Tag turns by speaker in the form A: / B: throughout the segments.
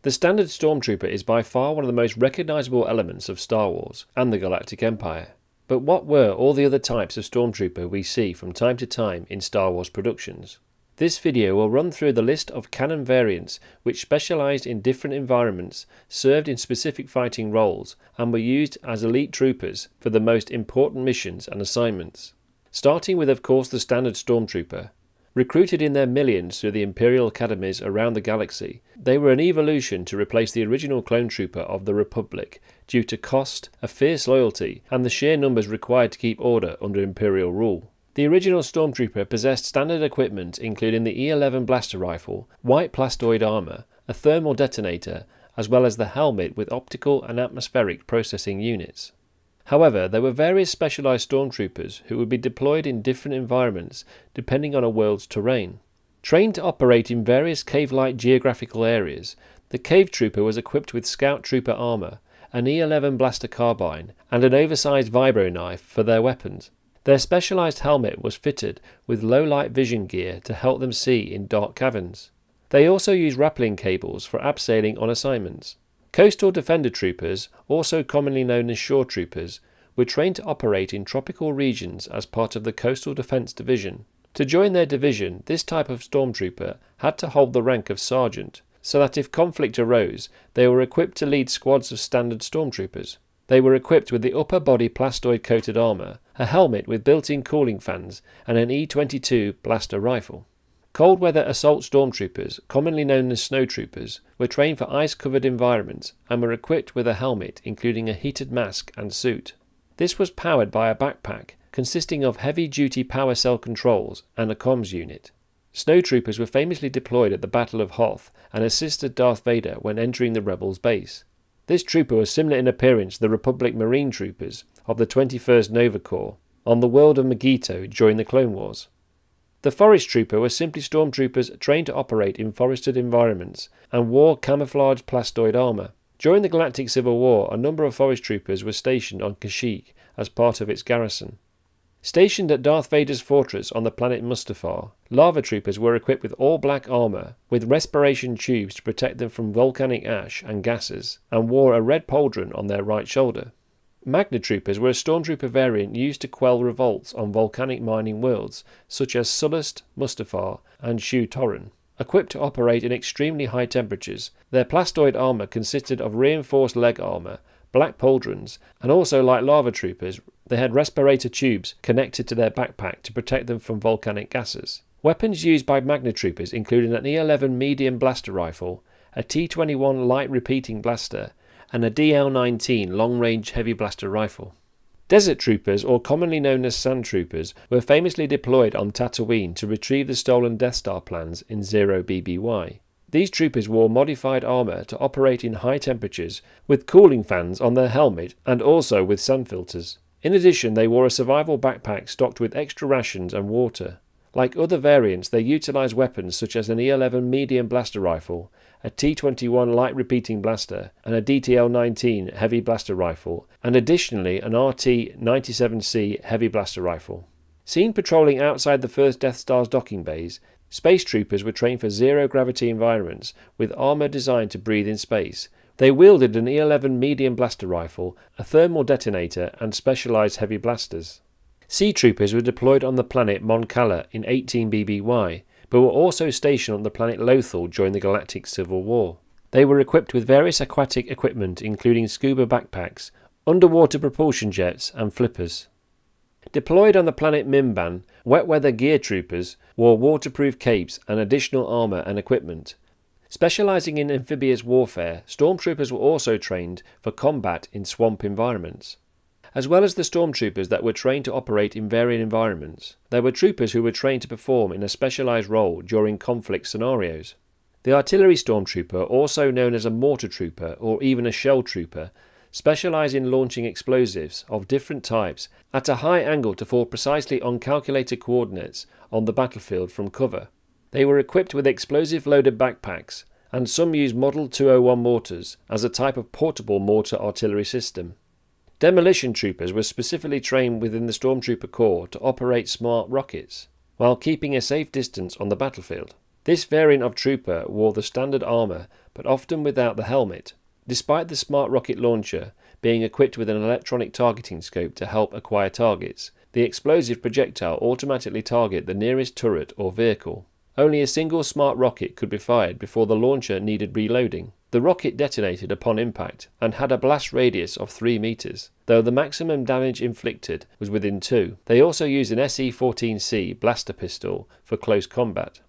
A: The standard Stormtrooper is by far one of the most recognisable elements of Star Wars and the Galactic Empire. But what were all the other types of Stormtrooper we see from time to time in Star Wars productions? This video will run through the list of Canon variants which specialised in different environments, served in specific fighting roles, and were used as elite troopers for the most important missions and assignments. Starting with, of course, the standard Stormtrooper. Recruited in their millions through the Imperial academies around the galaxy, they were an evolution to replace the original clone trooper of the Republic due to cost, a fierce loyalty, and the sheer numbers required to keep order under Imperial rule. The original Stormtrooper possessed standard equipment including the E11 blaster rifle, white plastoid armour, a thermal detonator, as well as the helmet with optical and atmospheric processing units. However, there were various specialised Stormtroopers who would be deployed in different environments depending on a world's terrain. Trained to operate in various cave-like geographical areas, the Cave Trooper was equipped with Scout Trooper armour, an E11 blaster carbine, and an oversized vibro knife for their weapons. Their specialised helmet was fitted with low-light vision gear to help them see in dark caverns. They also used rappelling cables for abseiling on assignments. Coastal Defender Troopers, also commonly known as Shore Troopers, were trained to operate in tropical regions as part of the Coastal Defence Division. To join their division, this type of Stormtrooper had to hold the rank of Sergeant, so that if conflict arose, they were equipped to lead squads of standard Stormtroopers. They were equipped with the upper body plastoid coated armour, a helmet with built-in cooling fans, and an E22 blaster rifle. Cold weather assault Stormtroopers, commonly known as Snow Troopers, were trained for ice-covered environments and were equipped with a helmet including a heated mask and suit. This was powered by a backpack consisting of heavy-duty power cell controls and a comms unit. Snow Troopers were famously deployed at the Battle of Hoth and assisted Darth Vader when entering the Rebels' base. This trooper was similar in appearance to the Republic Marine Troopers of the 21st Nova Corps on the world of Megiddo during the Clone Wars. The Forest Trooper were simply Stormtroopers trained to operate in forested environments and wore camouflage plastoid armour. During the Galactic Civil War, a number of Forest Troopers were stationed on Kashyyyk as part of its garrison. Stationed at Darth Vader's fortress on the planet Mustafar, Lava Troopers were equipped with all-black armour with respiration tubes to protect them from volcanic ash and gases, and wore a red pauldron on their right shoulder. Magna Troopers were a Stormtrooper variant used to quell revolts on volcanic mining worlds such as Sullust, Mustafar and Shu Torun. Equipped to operate in extremely high temperatures, their plastoid armour consisted of reinforced leg armour, black pauldrons, and also like Lava Troopers, they had respirator tubes connected to their backpack to protect them from volcanic gases. Weapons used by Magna Troopers included an E11 medium blaster rifle, a T21 light repeating blaster, and a DL-19 long-range heavy blaster rifle. Desert Troopers, or commonly known as Sand Troopers, were famously deployed on Tatooine to retrieve the stolen Death Star plans in 0 BBY. These troopers wore modified armour to operate in high temperatures, with cooling fans on their helmet and also with sun filters. In addition, they wore a survival backpack stocked with extra rations and water. Like other variants, they utilised weapons such as an E11 medium blaster rifle, a T21 light repeating blaster, and a DTL-19 heavy blaster rifle, and additionally an RT-97C heavy blaster rifle. Seen patrolling outside the first Death Star's docking bays, Space Troopers were trained for zero-gravity environments with armour designed to breathe in space. They wielded an E11 medium blaster rifle, a thermal detonator and specialised heavy blasters. Sea Troopers were deployed on the planet Mon Cala in 18 BBY, but were also stationed on the planet Lothal during the Galactic Civil War. They were equipped with various aquatic equipment including scuba backpacks, underwater propulsion jets and flippers. Deployed on the planet Mimban, wet weather gear troopers wore waterproof capes and additional armour and equipment. Specialising in amphibious warfare, Stormtroopers were also trained for combat in swamp environments. As well as the Stormtroopers that were trained to operate in varied environments, there were troopers who were trained to perform in a specialised role during conflict scenarios. The Artillery Stormtrooper, also known as a Mortar Trooper or even a Shell Trooper, specialise in launching explosives of different types at a high angle to fall precisely on calculated coordinates on the battlefield from cover. They were equipped with explosive-loaded backpacks, and some used Model 201 mortars as a type of portable mortar artillery system. Demolition Troopers were specifically trained within the Stormtrooper Corps to operate smart rockets, while keeping a safe distance on the battlefield. This variant of trooper wore the standard armour, but often without the helmet. Despite the smart rocket launcher being equipped with an electronic targeting scope to help acquire targets, the explosive projectile automatically target the nearest turret or vehicle. Only a single smart rocket could be fired before the launcher needed reloading. The rocket detonated upon impact and had a blast radius of 3 meters, though the maximum damage inflicted was within 2. They also used an SE-14C blaster pistol for close combat.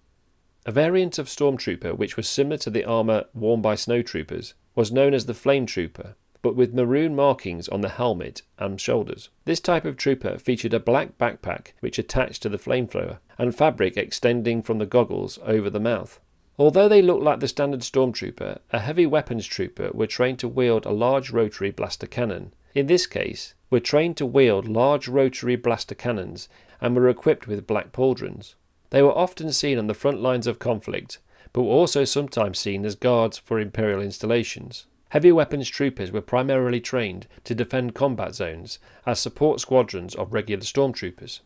A: A variant of Stormtrooper which was similar to the armour worn by snowtroopers was known as the Flame Trooper, but with maroon markings on the helmet and shoulders. This type of trooper featured a black backpack which attached to the flamethrower, and fabric extending from the goggles over the mouth. Although they looked like the standard Stormtrooper, a heavy weapons trooper were trained to wield a large rotary blaster cannon. In this case, were trained to wield large rotary blaster cannons and were equipped with black pauldrons. They were often seen on the front lines of conflict, but were also sometimes seen as guards for Imperial installations. Heavy weapons troopers were primarily trained to defend combat zones as support squadrons of regular stormtroopers.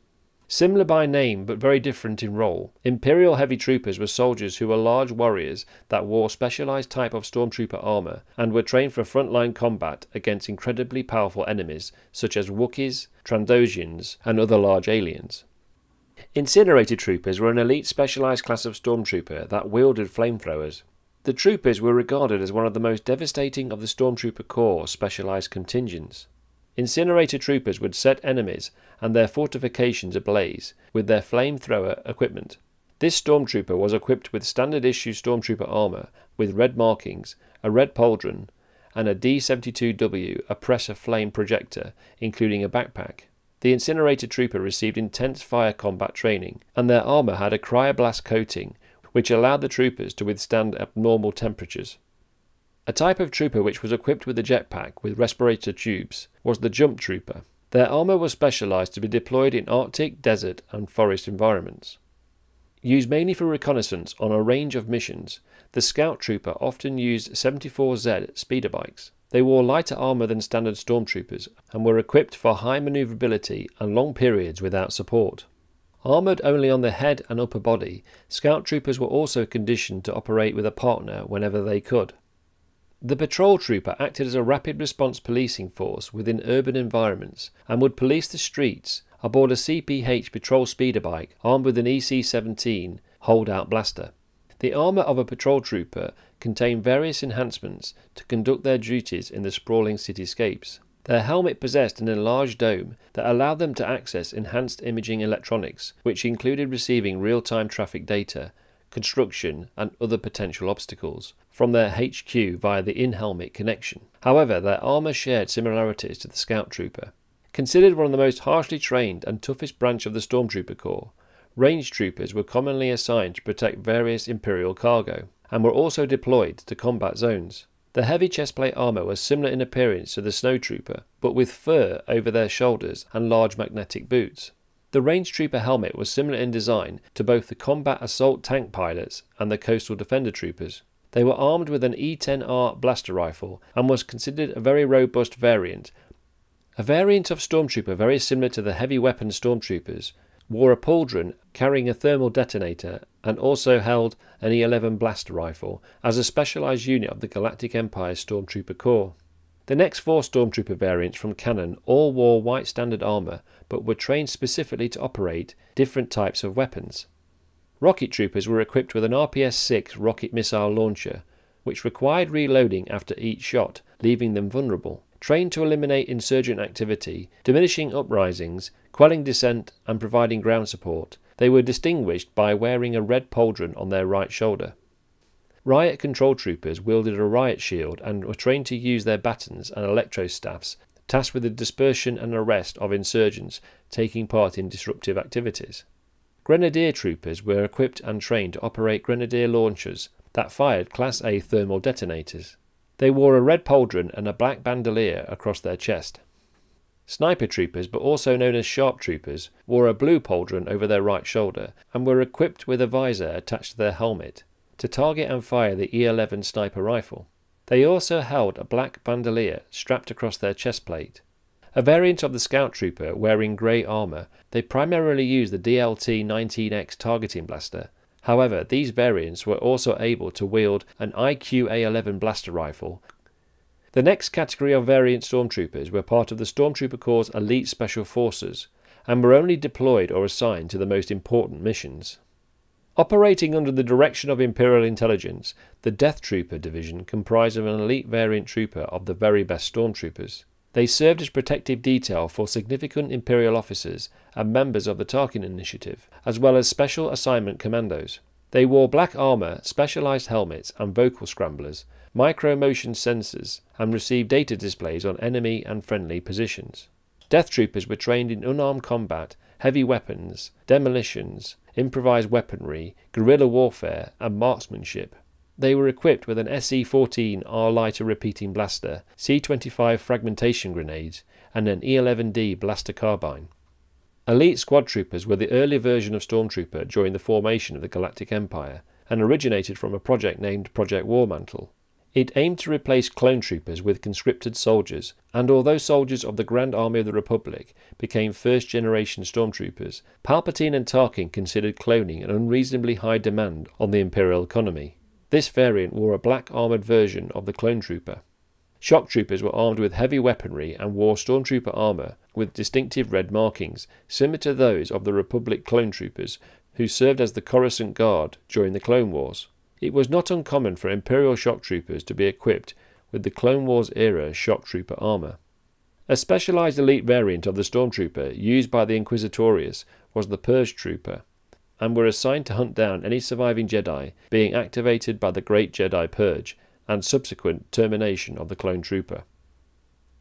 A: Similar by name but very different in role, Imperial heavy troopers were soldiers who were large warriors that wore specialized type of stormtrooper armor and were trained for frontline combat against incredibly powerful enemies such as Wookiees, Trandoshians and other large aliens. Incinerator troopers were an elite specialized class of stormtrooper that wielded flamethrowers. The troopers were regarded as one of the most devastating of the Stormtrooper Corps' specialized contingents. Incinerator troopers would set enemies and their fortifications ablaze with their flamethrower equipment. This Stormtrooper was equipped with standard issue Stormtrooper armor with red markings, a red pauldron, and a D-72W oppressor flame projector, including a backpack. The Incinerator Trooper received intense fire combat training, and their armor had a cryoblast coating, which allowed the troopers to withstand abnormal temperatures. A type of trooper which was equipped with a jetpack with respirator tubes was the Jump Trooper. Their armour was specialised to be deployed in Arctic, desert and forest environments. Used mainly for reconnaissance on a range of missions, the Scout Trooper often used 74Z speeder bikes. They wore lighter armour than standard stormtroopers and were equipped for high manoeuvrability and long periods without support. Armoured only on the head and upper body, Scout Troopers were also conditioned to operate with a partner whenever they could. The Patrol Trooper acted as a rapid response policing force within urban environments and would police the streets aboard a CPH patrol speeder bike armed with an EC-17 hold-out blaster. The armour of a patrol trooper contained various enhancements to conduct their duties in the sprawling cityscapes. Their helmet possessed an enlarged dome that allowed them to access enhanced imaging electronics, which included receiving real-time traffic data, construction and other potential obstacles from their HQ via the in-helmet connection. However, their armour shared similarities to the Scout Trooper. Considered one of the most harshly trained and toughest branch of the Stormtrooper Corps, range troopers were commonly assigned to protect various Imperial cargo, and were also deployed to combat zones. The heavy chestplate armour was similar in appearance to the Snow Trooper, but with fur over their shoulders and large magnetic boots. The Range Trooper helmet was similar in design to both the combat assault tank pilots and the coastal defender troopers. They were armed with an E-10R blaster rifle and was considered a very robust variant. A variant of Stormtrooper very similar to the heavy weapon Stormtroopers wore a pauldron carrying a thermal detonator and also held an E-11 blaster rifle as a specialised unit of the Galactic Empire Stormtrooper Corps. The next 4 Stormtrooper variants from Canon all wore white standard armour but were trained specifically to operate different types of weapons. Rocket Troopers were equipped with an RPS-6 rocket missile launcher, which required reloading after each shot, leaving them vulnerable. Trained to eliminate insurgent activity, diminishing uprisings, quelling dissent and providing ground support, they were distinguished by wearing a red pauldron on their right shoulder. Riot Control Troopers wielded a riot shield and were trained to use their batons and electrostaffs, tasked with the dispersion and arrest of insurgents taking part in disruptive activities. Grenadier Troopers were equipped and trained to operate grenadier launchers that fired Class A thermal detonators. They wore a red pauldron and a black bandolier across their chest. Sniper Troopers, but also known as Sharp Troopers, wore a blue pauldron over their right shoulder and were equipped with a visor attached to their helmet to target and fire the E-11 sniper rifle. They also held a black bandolier strapped across their chest plate. A variant of the Scout Trooper wearing grey armour, they primarily used the DLT-19X targeting blaster. However, these variants were also able to wield an IQ-A11 blaster rifle. The next category of variant Stormtroopers were part of the Stormtrooper Corps' elite special forces, and were only deployed or assigned to the most important missions. Operating under the direction of Imperial Intelligence, the Death Trooper Division comprised of an elite variant trooper of the very best Stormtroopers. They served as protective detail for significant Imperial officers and members of the Tarkin Initiative, as well as Special Assignment Commandos. They wore black armour, specialised helmets and vocal scramblers, micro-motion sensors, and received data displays on enemy and friendly positions. Death Troopers were trained in unarmed combat, heavy weapons, demolitions, improvised weaponry, guerrilla warfare and marksmanship. They were equipped with an SE-14 R-Lighter repeating blaster, C-25 fragmentation grenades, and an E-11D blaster carbine. Elite Squad Troopers were the early version of Stormtrooper during the formation of the Galactic Empire, and originated from a project named Project Warmantle. It aimed to replace clone troopers with conscripted soldiers, and although soldiers of the Grand Army of the Republic became first-generation Stormtroopers, Palpatine and Tarkin considered cloning an unreasonably high demand on the Imperial economy. This variant wore a black armoured version of the clone trooper. Shock troopers were armed with heavy weaponry and wore Stormtrooper armour with distinctive red markings, similar to those of the Republic clone troopers who served as the Coruscant Guard during the Clone Wars. It was not uncommon for Imperial shock troopers to be equipped with the Clone Wars era shock trooper armour. A specialised elite variant of the Stormtrooper used by the Inquisitorius was the Purge Trooper, and were assigned to hunt down any surviving Jedi being activated by the Great Jedi Purge and subsequent termination of the Clone Trooper.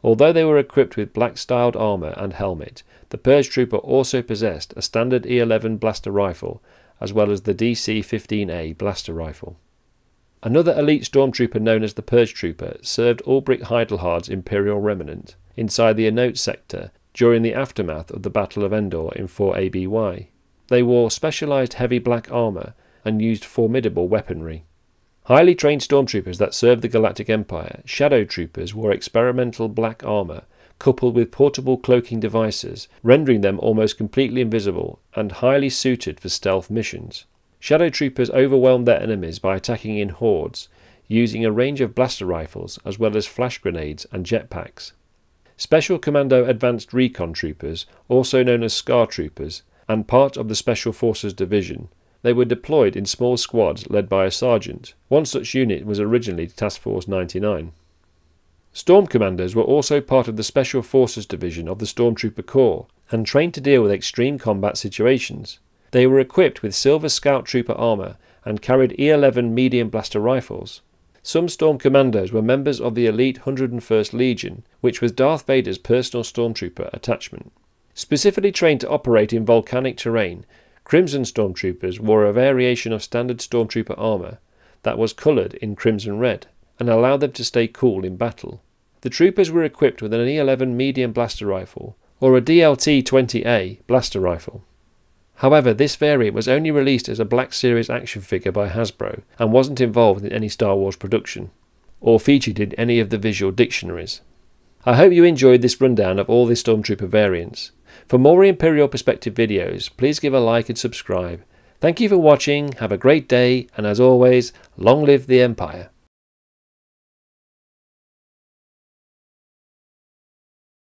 A: Although they were equipped with black-styled armour and helmet, the Purge Trooper also possessed a standard E-11 blaster rifle, as well as the DC-15A blaster rifle. Another elite Stormtrooper known as the Purge Trooper served Ulbricht Heidelhard's Imperial Remnant inside the Enote sector during the aftermath of the Battle of Endor in 4 ABY. They wore specialised heavy black armour and used formidable weaponry. Highly trained Stormtroopers that served the Galactic Empire, Shadow Troopers wore experimental black armour coupled with portable cloaking devices, rendering them almost completely invisible and highly suited for stealth missions. Shadow Troopers overwhelmed their enemies by attacking in hordes, using a range of blaster rifles as well as flash grenades and jetpacks. Special Commando Advanced Recon Troopers, also known as Scar Troopers, and part of the Special Forces Division. They were deployed in small squads led by a sergeant. One such unit was originally Task Force 99. Storm Commandos were also part of the Special Forces Division of the Stormtrooper Corps, and trained to deal with extreme combat situations. They were equipped with Silver Scout Trooper armour and carried E-11 medium blaster rifles. Some Storm Commandos were members of the elite 101st Legion, which was Darth Vader's personal Stormtrooper attachment. Specifically trained to operate in volcanic terrain, Crimson Stormtroopers wore a variation of standard Stormtrooper armour that was coloured in crimson red and allowed them to stay cool in battle. The troopers were equipped with an E-11 medium blaster rifle or a DLT-20A blaster rifle. However, this variant was only released as a Black Series action figure by Hasbro and wasn't involved in any Star Wars production or featured in any of the visual dictionaries. I hope you enjoyed this rundown of all the Stormtrooper variants. For more Imperial Perspective videos, please give a like and subscribe. Thank you for watching, have a great day, and as always, long live the Empire.